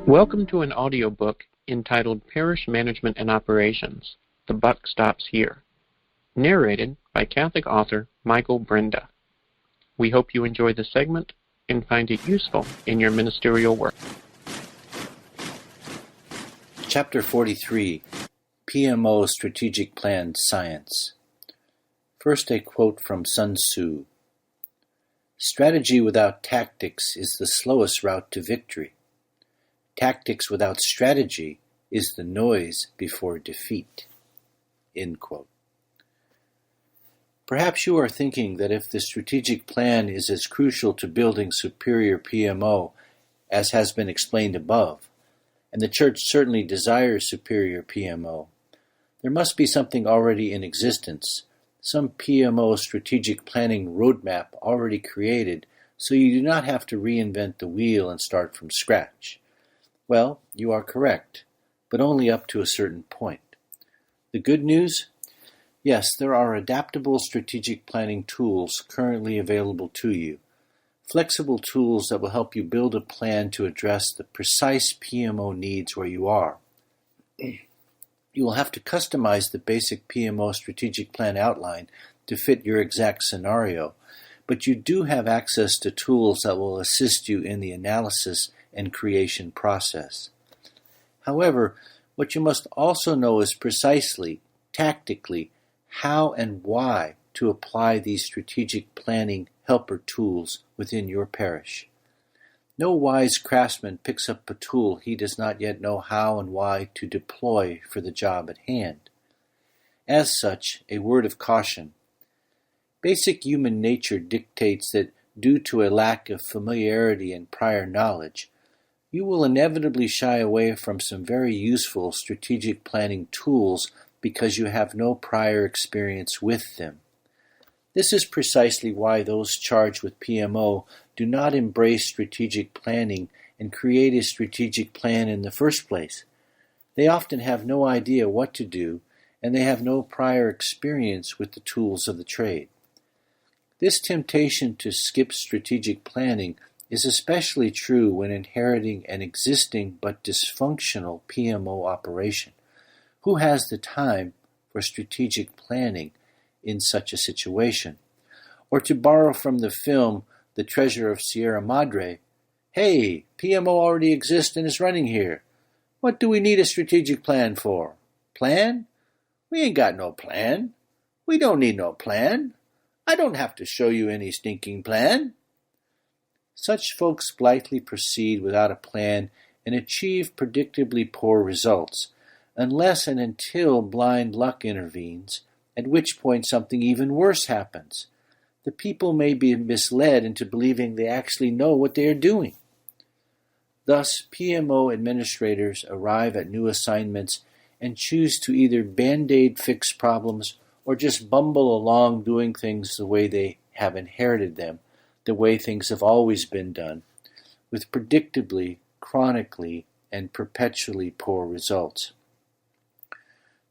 Welcome to an audiobook entitled Parish Management and Operations, The Buck Stops Here, narrated by Catholic author Michael Brinda. We hope you enjoy the segment and find it useful in your ministerial work. Chapter 43, PMO Strategic Plan Science. First, a quote from Sun Tzu. Strategy without tactics is the slowest route to victory. Tactics without strategy is the noise before defeat. End quote. Perhaps you are thinking that if the strategic plan is as crucial to building superior PMO as has been explained above, and the Church certainly desires superior PMO, there must be something already in existence, some PMO strategic planning roadmap already created, so you do not have to reinvent the wheel and start from scratch. Well, you are correct, but only up to a certain point. The good news? Yes, there are adaptable strategic planning tools currently available to you, flexible tools that will help you build a plan to address the precise PMO needs where you are. You will have to customize the basic PMO strategic plan outline to fit your exact scenario, but you do have access to tools that will assist you in the analysis and creation process. However, what you must also know is precisely, tactically, how and why to apply these strategic planning helper tools within your parish. No wise craftsman picks up a tool he does not yet know how and why to deploy for the job at hand. As such, a word of caution. Basic human nature dictates that due to a lack of familiarity and prior knowledge, you will inevitably shy away from some very useful strategic planning tools because you have no prior experience with them. This is precisely why those charged with PMO do not embrace strategic planning and create a strategic plan in the first place. They often have no idea what to do, and they have no prior experience with the tools of the trade. This temptation to skip strategic planning is especially true when inheriting an existing but dysfunctional PMO operation. Who has the time for strategic planning in such a situation? Or to borrow from the film The Treasure of Sierra Madre, hey, PMO already exists and is running here. What do we need a strategic plan for? Plan? We ain't got no plan. We don't need no plan. I don't have to show you any stinking plan. Such folks blithely proceed without a plan and achieve predictably poor results, unless and until blind luck intervenes, at which point something even worse happens. The people may be misled into believing they actually know what they are doing. Thus, PMO administrators arrive at new assignments and choose to either band-aid fix problems or just bumble along doing things the way they have inherited them, the way things have always been done, with predictably, chronically, and perpetually poor results.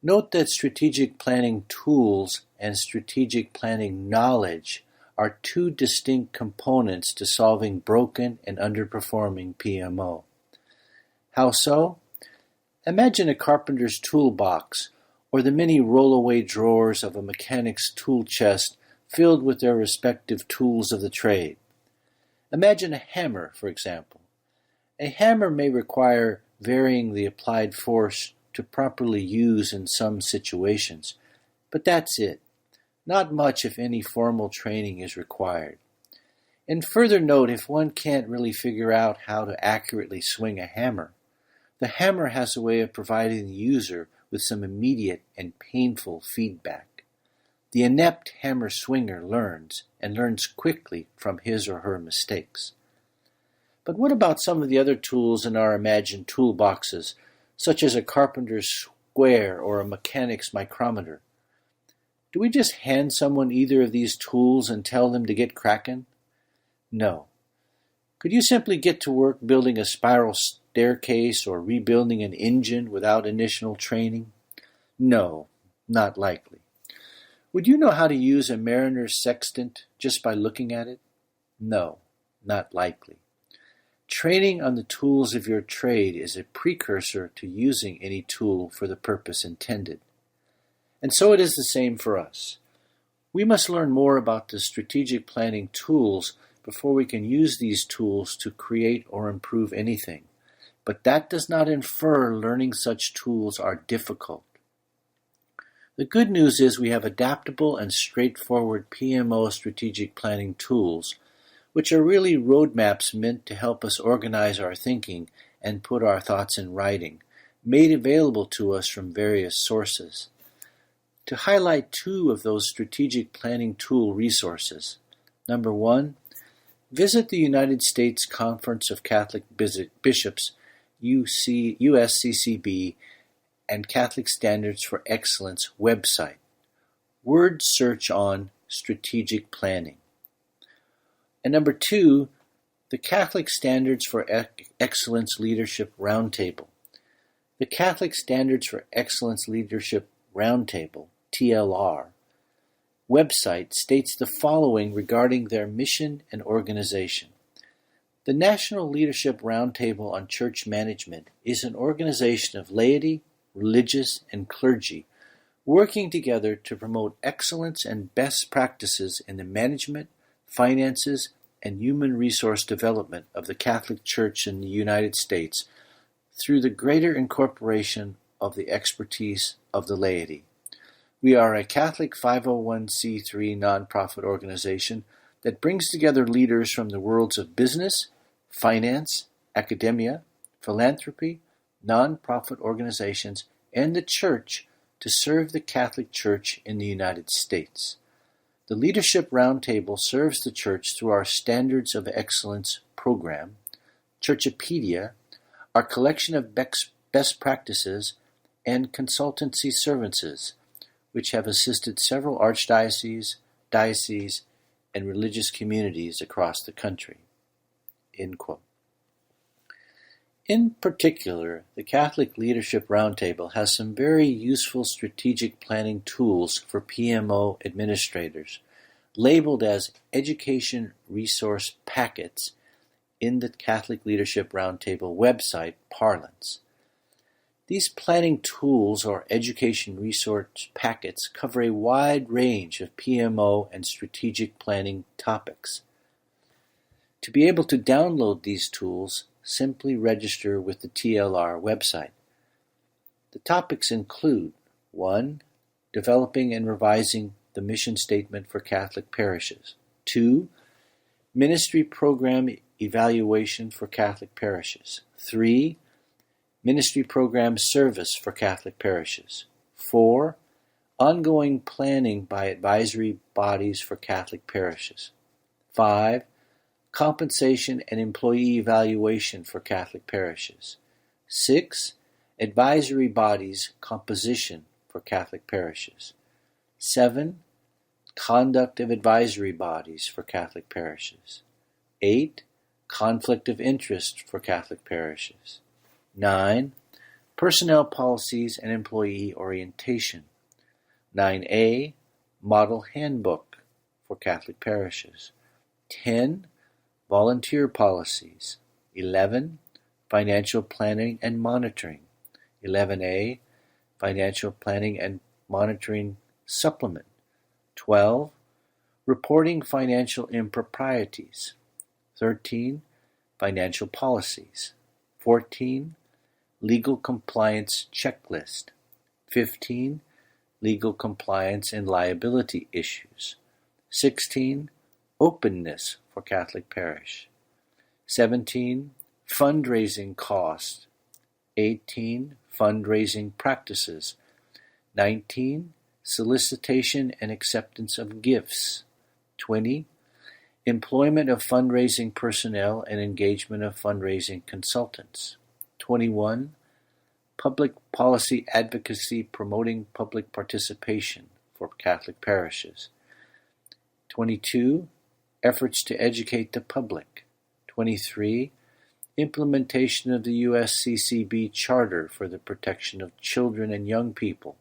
Note that strategic planning tools and strategic planning knowledge are two distinct components to solving broken and underperforming PMO. How so? Imagine a carpenter's toolbox or the many roll-away drawers of a mechanic's tool chest filled with their respective tools of the trade. Imagine a hammer, for example. A hammer may require varying the applied force to properly use in some situations, but that's it. Not much, if any, formal training is required. And further note, if one can't really figure out how to accurately swing a hammer, the hammer has a way of providing the user with some immediate and painful feedback. The inept hammer swinger learns, and learns quickly from his or her mistakes. But what about some of the other tools in our imagined toolboxes, such as a carpenter's square or a mechanic's micrometer? Do we just hand someone either of these tools and tell them to get cracking? No. Could you simply get to work building a spiral staircase or rebuilding an engine without initial training? No, not likely. Would you know how to use a mariner's sextant just by looking at it? No, not likely. Training on the tools of your trade is a precursor to using any tool for the purpose intended. And so it is the same for us. We must learn more about the strategic planning tools before we can use these tools to create or improve anything. But that does not infer learning such tools are difficult. The good news is we have adaptable and straightforward PMO strategic planning tools, which are really roadmaps meant to help us organize our thinking and put our thoughts in writing, made available to us from various sources. To highlight two of those strategic planning tool resources. Number one, visit the United States Conference of Catholic Bishops, USCCB, and Catholic Standards for Excellence website. Word search on strategic planning. And number two, the Catholic Standards for Excellence Leadership Roundtable. The Catholic Standards for Excellence Leadership Roundtable, TLR, website states the following regarding their mission and organization. The National Leadership Roundtable on Church Management is an organization of laity, religious, and clergy working together to promote excellence and best practices in the management, finances, and human resource development of the Catholic Church in the United States through the greater incorporation of the expertise of the laity. We are a Catholic 501c3 nonprofit organization that brings together leaders from the worlds of business, finance, academia, philanthropy, nonprofit organizations, and the Church to serve the Catholic Church in the United States. The Leadership Roundtable serves the Church through our Standards of Excellence program, Churchopedia, our collection of best practices, and consultancy services, which have assisted several archdioceses, dioceses, and religious communities across the country. End quote. In particular, the Catholic Leadership Roundtable has some very useful strategic planning tools for PMO administrators, labeled as Education Resource Packets in the Catholic Leadership Roundtable website parlance. These planning tools or education resource packets cover a wide range of PMO and strategic planning topics. To be able to download these tools, simply register with the TLR website. The topics include 1. Developing and revising the mission statement for Catholic parishes. 2. Ministry program evaluation for Catholic parishes. 3. Ministry program service for Catholic parishes. 4. Ongoing planning by advisory bodies for Catholic parishes. 5. Compensation and employee evaluation for Catholic parishes. 6. Advisory bodies composition for Catholic parishes. 7. Conduct of advisory bodies for Catholic parishes. 8. Conflict of interest for Catholic parishes. 9. Personnel policies and employee orientation. 9a. Model handbook for Catholic parishes. 10. Volunteer policies. 11. Financial planning and monitoring. 11a. Financial planning and monitoring supplement. 12. Reporting financial improprieties. 13. Financial policies. 14. Legal compliance checklist. 15. Legal compliance and liability issues. 16. Openness for Catholic parish. 17. Fundraising costs. 18. Fundraising practices. 19. Solicitation and acceptance of gifts. 20. Employment of fundraising personnel and engagement of fundraising consultants. 21. Public policy advocacy promoting public participation for Catholic parishes. 22. Efforts to educate the public. 23. Implementation of the USCCB Charter for the Protection of Children and Young People.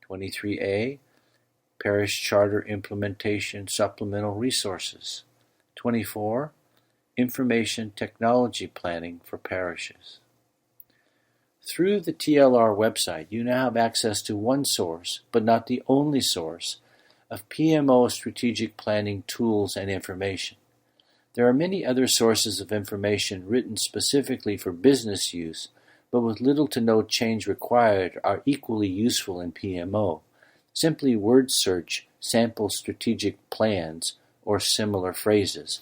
23a. Parish Charter Implementation Supplemental Resources. 24. Information Technology Planning for Parishes. Through the TLR website, you now have access to one source, but not the only source, of PMO strategic planning tools and information. There are many other sources of information written specifically for business use, but with little to no change required are equally useful in PMO. Simply word search sample strategic plans or similar phrases.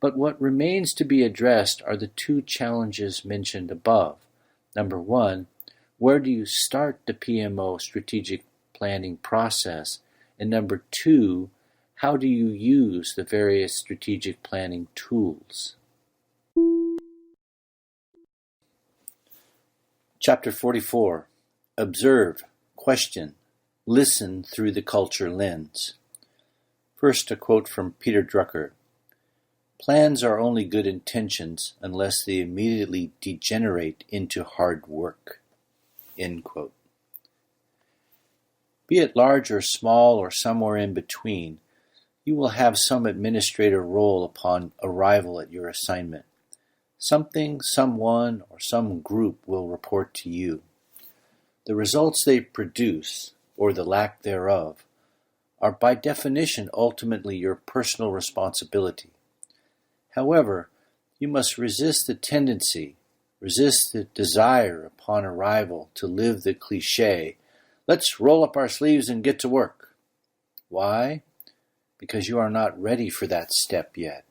But what remains to be addressed are the two challenges mentioned above. Number one, where do you start the PMO strategic planning process? And number two, how do you use the various strategic planning tools? Chapter 44. Observe, question, listen through the culture lens. First, a quote from Peter Drucker. Plans are only good intentions unless they immediately degenerate into hard work. End quote. Be it large or small or somewhere in between, you will have some administrator role upon arrival at your assignment. Something, someone, or some group will report to you. The results they produce, or the lack thereof, are by definition ultimately your personal responsibility. However, you must resist the tendency, resist the desire upon arrival to live the cliché, let's roll up our sleeves and get to work. Why? Because you are not ready for that step yet.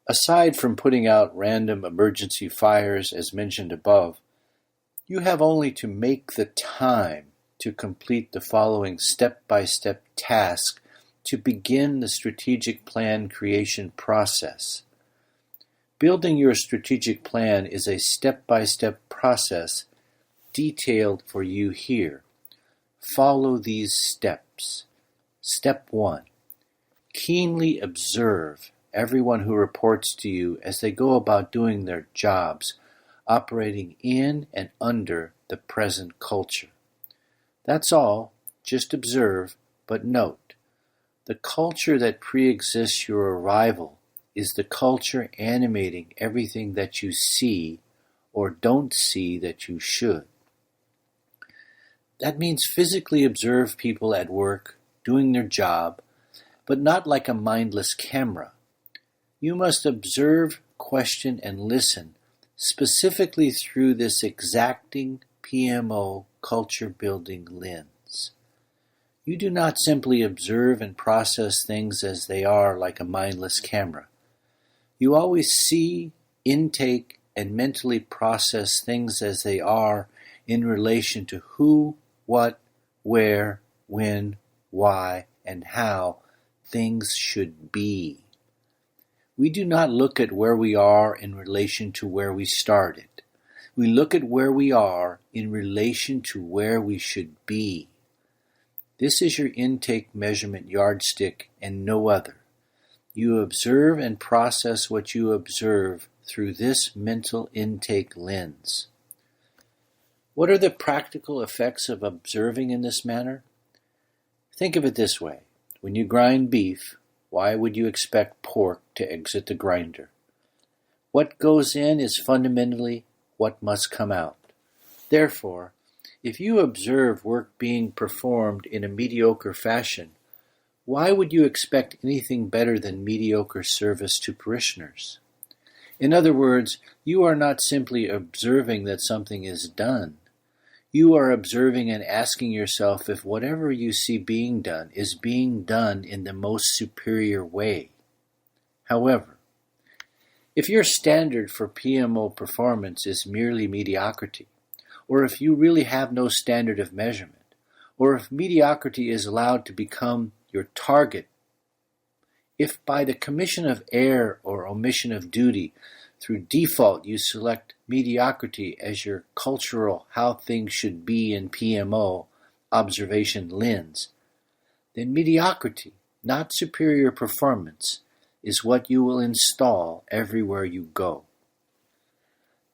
Aside from putting out random emergency fires as mentioned above, you have only to make the time to complete the following step-by-step task to begin the strategic plan creation process. Building your strategic plan is a step-by-step process detailed for you here. Follow these steps. Step 1. Keenly observe everyone who reports to you as they go about doing their jobs, operating in and under the present culture. That's all. Just observe, but note. The culture that pre-exists your arrival is the culture animating everything that you see or don't see that you should. That means physically observe people at work, doing their job, but not like a mindless camera. You must observe, question, and listen specifically through this exacting PMO culture-building lens. You do not simply observe and process things as they are like a mindless camera. You always see, intake, and mentally process things as they are in relation to who, what, where, when, why, and how things should be. We do not look at where we are in relation to where we started. We look at where we are in relation to where we should be. This is your intake measurement yardstick and no other. You observe and process what you observe through this mental intake lens. What are the practical effects of observing in this manner? Think of it this way. When you grind beef, why would you expect pork to exit the grinder? What goes in is fundamentally what must come out. Therefore, if you observe work being performed in a mediocre fashion, why would you expect anything better than mediocre service to parishioners? In other words, you are not simply observing that something is done. You are observing and asking yourself if whatever you see being done is being done in the most superior way. However, if your standard for PMO performance is merely mediocrity, or if you really have no standard of measurement, or if mediocrity is allowed to become your target, if by the commission of error or omission of duty, through default you select mediocrity as your cultural how things should be in PMO observation lens, then mediocrity, not superior performance, is what you will install everywhere you go.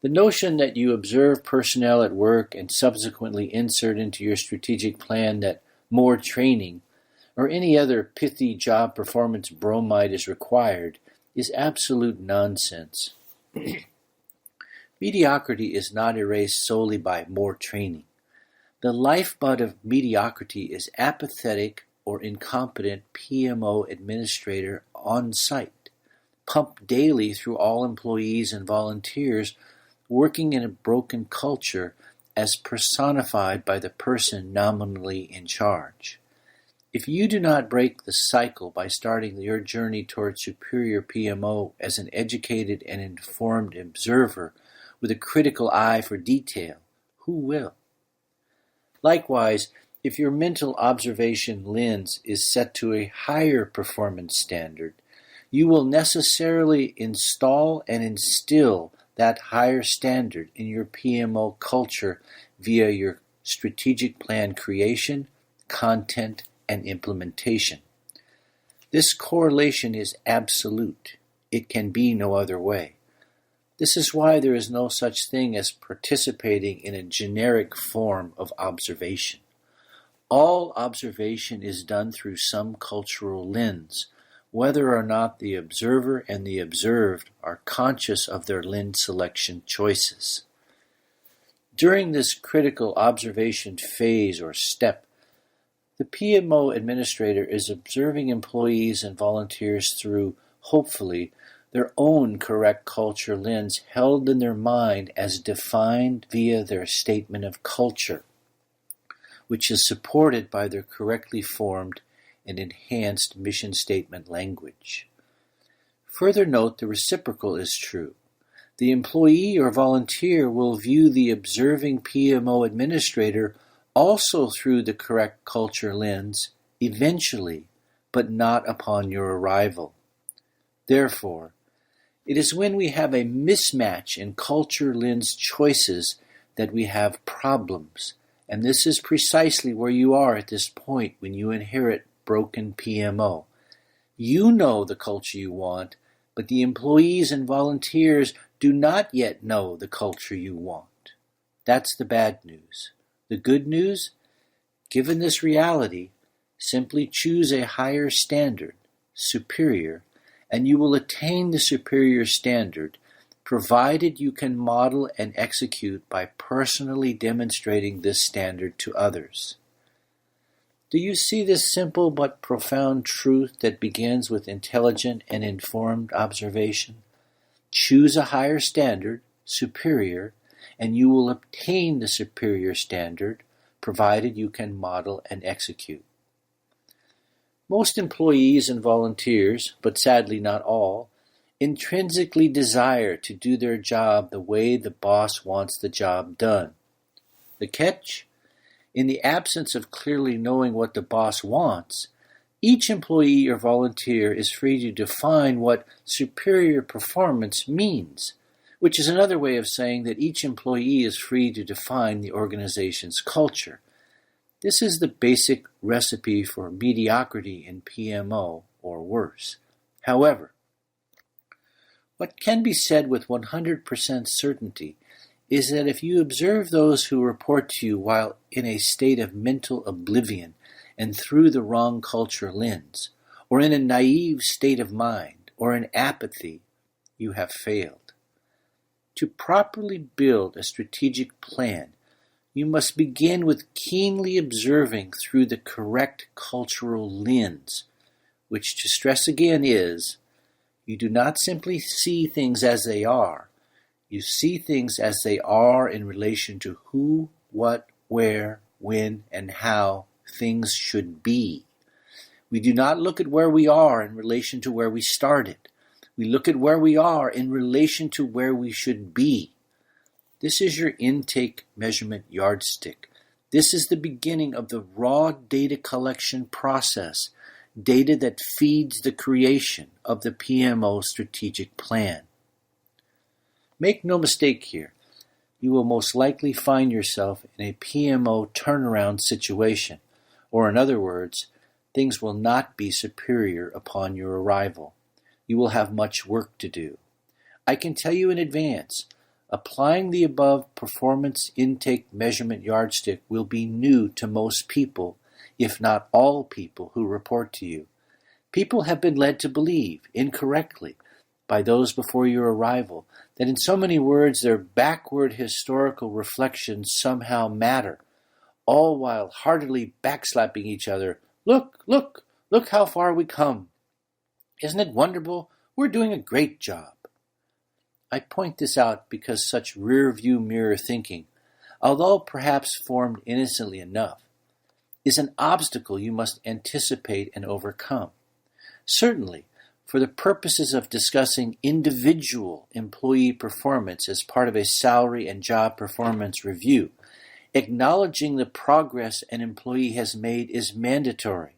The notion that you observe personnel at work and subsequently insert into your strategic plan that more training, or any other pithy job performance bromide is required is absolute nonsense. Mediocrity is not erased solely by more training. The lifeblood of mediocrity is apathetic or incompetent PMO administrator on site, pumped daily through all employees and volunteers working in a broken culture as personified by the person nominally in charge. If you do not break the cycle by starting your journey toward superior PMO as an educated and informed observer with a critical eye for detail, who will? Likewise, if your mental observation lens is set to a higher performance standard, you will necessarily install and instill that higher standard in your PMO culture via your strategic plan creation, content, and implementation. This correlation is absolute. It can be no other way. This is why there is no such thing as participating in a generic form of observation. All observation is done through some cultural lens, whether or not the observer and the observed are conscious of their lens selection choices. During this critical observation phase or step, the PMO administrator is observing employees and volunteers through, hopefully, their own correct culture lens held in their mind as defined via their statement of culture, which is supported by their correctly formed and enhanced mission statement language. Further note the reciprocal is true. The employee or volunteer will view the observing PMO administrator also through the correct culture lens, eventually, but not upon your arrival. Therefore, it is when we have a mismatch in culture lens choices that we have problems, and this is precisely where you are at this point when you inherit broken PMO. You know the culture you want, but the employees and volunteers do not yet know the culture you want. That's the bad news. The good news? Given this reality, simply choose a higher standard, superior, and you will attain the superior standard, provided you can model and execute by personally demonstrating this standard to others. Do you see this simple but profound truth that begins with intelligent and informed observation? Choose a higher standard, superior, and you will obtain the superior standard, provided you can model and execute. Most employees and volunteers, but sadly not all, intrinsically desire to do their job the way the boss wants the job done. The catch? In the absence of clearly knowing what the boss wants, each employee or volunteer is free to define what superior performance means, which is another way of saying that each employee is free to define the organization's culture. This is the basic recipe for mediocrity in PMO, or worse. However, what can be said with 100% certainty is that if you observe those who report to you while in a state of mental oblivion and through the wrong culture lens, or in a naive state of mind, or in apathy, you have failed. To properly build a strategic plan, you must begin with keenly observing through the correct cultural lens, which, to stress again, is you do not simply see things as they are. You see things as they are in relation to who, what, where, when, and how things should be. We do not look at where we are in relation to where we started. We look at where we are in relation to where we should be. This is your intake measurement yardstick. This is the beginning of the raw data collection process, data that feeds the creation of the PMO strategic plan. Make no mistake here, you will most likely find yourself in a PMO turnaround situation, or in other words, things will not be superior upon your arrival. You will have much work to do. I can tell you in advance, applying the above performance intake measurement yardstick will be new to most people if not all people who report to you. People have been led to believe, incorrectly, by those before your arrival, that in so many words their backward historical reflections somehow matter, all while heartily backslapping each other. Look, look, look how far we come. Isn't it wonderful? We're doing a great job. I point this out because such rear-view mirror thinking, although perhaps formed innocently enough, is an obstacle you must anticipate and overcome. Certainly, for the purposes of discussing individual employee performance as part of a salary and job performance review, acknowledging the progress an employee has made is mandatory.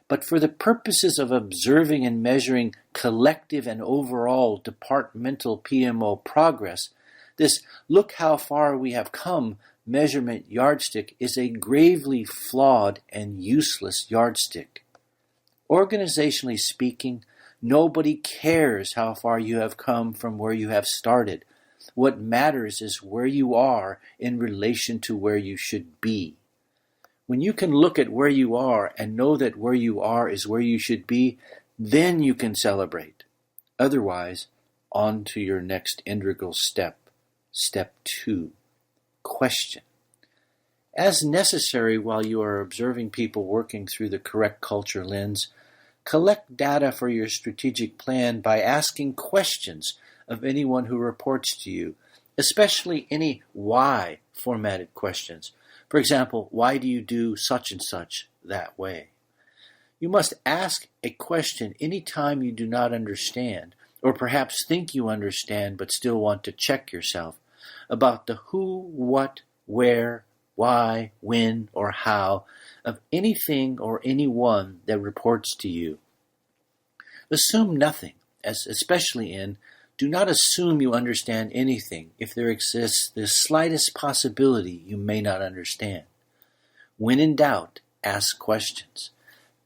But for the purposes of observing and measuring collective and overall departmental PMO progress, this "look how far we have come" measurement yardstick is a gravely flawed and useless yardstick. Organizationally speaking, nobody cares how far you have come from where you have started. What matters is where you are in relation to where you should be. When you can look at where you are and know that where you are is where you should be, then you can celebrate. Otherwise, on to your next integral step. Step 2. Question. As necessary while you are observing people working through the correct culture lens, collect data for your strategic plan by asking questions of anyone who reports to you, especially any why formatted questions. For example, why do you do such and such that way? You must ask a question any time you do not understand, or perhaps think you understand but still want to check yourself, about the who, what, where, why, when, or how of anything or anyone that reports to you. Assume nothing, especially do not assume you understand anything if there exists the slightest possibility you may not understand. When in doubt, ask questions.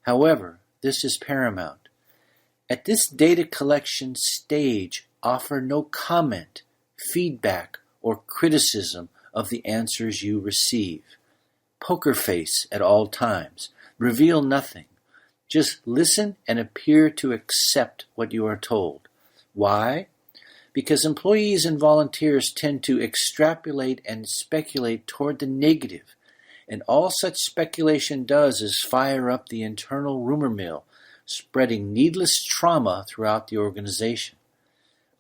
However, this is paramount. At this data collection stage, offer no comment, feedback, or criticism of the answers you receive. Poker face at all times. Reveal nothing. Just listen and appear to accept what you are told. Why? Because employees and volunteers tend to extrapolate and speculate toward the negative, and all such speculation does is fire up the internal rumor mill, spreading needless trauma throughout the organization.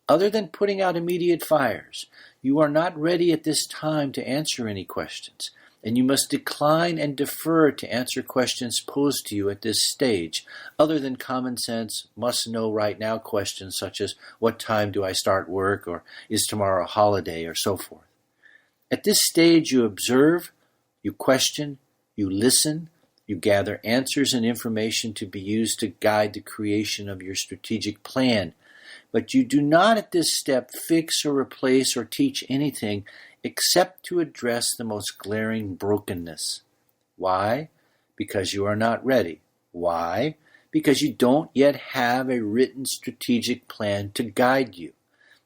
Other than putting out immediate fires, you are not ready at this time to answer any questions, and you must decline and defer to answer questions posed to you at this stage, other than common sense, must-know right-now questions such as, what time do I start work, or is tomorrow a holiday, or so forth. At this stage, you observe, you question, you listen, you gather answers and information to be used to guide the creation of your strategic plan. But you do not at this step fix or replace or teach anything except to address the most glaring brokenness. Why? Because you are not ready. Why? Because you don't yet have a written strategic plan to guide you.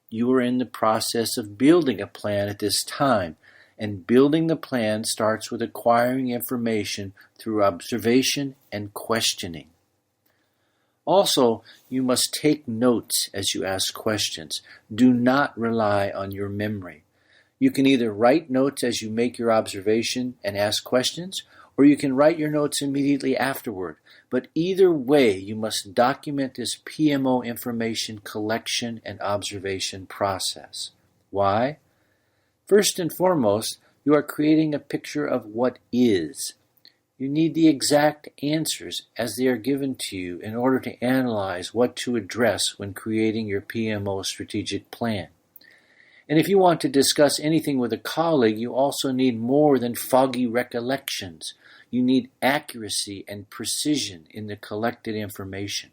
You are in the process of building a plan at this time, and building the plan starts with acquiring information through observation and questioning. Also, you must take notes as you ask questions. Do not rely on your memory. You can either write notes as you make your observation and ask questions, or you can write your notes immediately afterward. But either way, you must document this PMO information collection and observation process. Why? First and foremost, you are creating a picture of what is. You need the exact answers as they are given to you in order to analyze what to address when creating your PMO strategic plan. And if you want to discuss anything with a colleague, you also need more than foggy recollections. You need accuracy and precision in the collected information.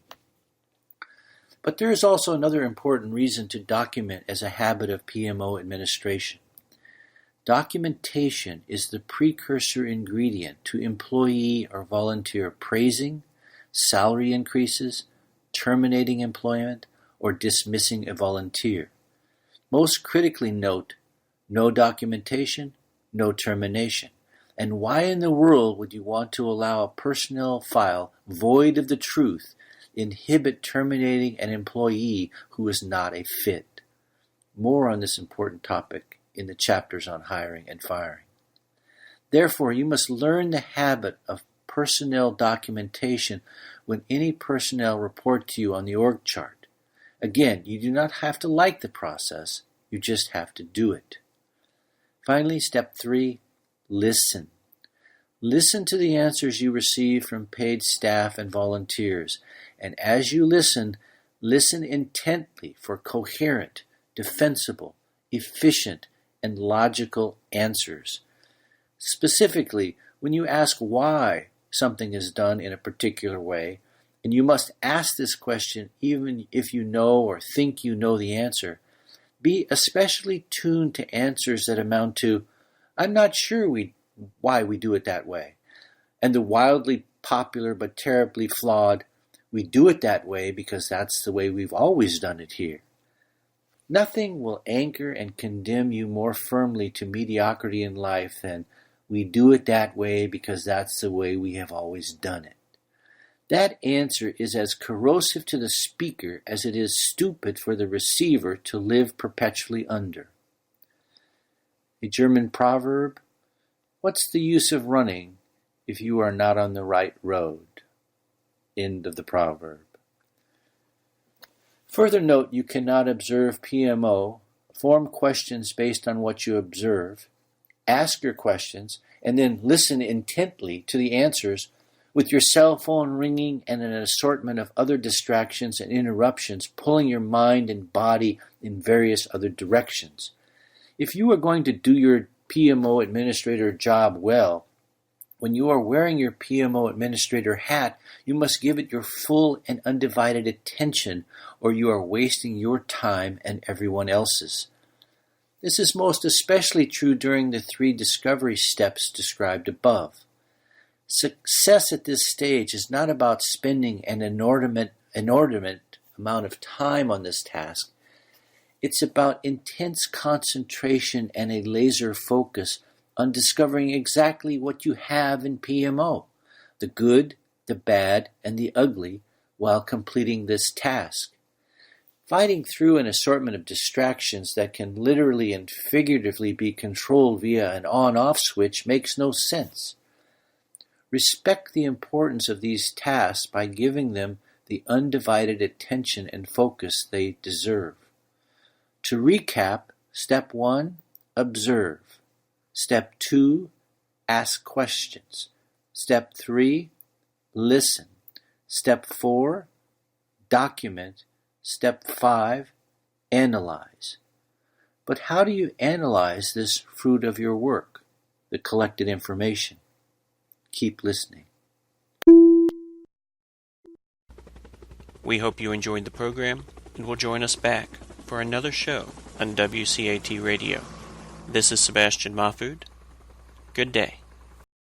But there is also another important reason to document as a habit of PMO administration. Documentation is the precursor ingredient to employee or volunteer praising, salary increases, terminating employment, or dismissing a volunteer. Most critically note, no documentation, no termination. And why in the world would you want to allow a personnel file void of the truth inhibit terminating an employee who is not a fit? More on this important topic in the chapters on hiring and firing. Therefore, you must learn the habit of personnel documentation when any personnel report to you on the org chart. Again, you do not have to like the process, you just have to do it. Finally, step 3, listen. Listen to the answers you receive from paid staff and volunteers, and as you listen intently for coherent, defensible, efficient, and logical answers. Specifically, when you ask why something is done in a particular way, and you must ask this question even if you know or think you know the answer, be especially tuned to answers that amount to, "I'm not sure why we do it that way," and the wildly popular but terribly flawed, "We do it that way because that's the way we've always done it here." Nothing will anchor and condemn you more firmly to mediocrity in life than "we do it that way because that's the way we have always done it." That answer is as corrosive to the speaker as it is stupid for the receiver to live perpetually under. A German proverb, "What's the use of running if you are not on the right road?" End of the proverb. Further note, you cannot observe PMO, form questions based on what you observe, ask your questions, and then listen intently to the answers with your cell phone ringing and an assortment of other distractions and interruptions pulling your mind and body in various other directions. If you are going to do your PMO administrator job well, when you are wearing your PMO administrator hat, you must give it your full and undivided attention, or you are wasting your time and everyone else's. This is most especially true during the 3 discovery steps described above. Success at this stage is not about spending an inordinate amount of time on this task. It's about intense concentration and a laser focus on discovering exactly what you have in PMO, the good, the bad, and the ugly, while completing this task. Fighting through an assortment of distractions that can literally and figuratively be controlled via an on-off switch makes no sense. Respect the importance of these tasks by giving them the undivided attention and focus they deserve. To recap, step 1, observe. Step 2, ask questions. Step 3, listen. Step 4, document. Step 5, analyze. But how do you analyze this fruit of your work, the collected information? Keep listening. We hope you enjoyed the program and will join us back for another show on WCAT Radio. This is Sebastian Mahfood. Good day.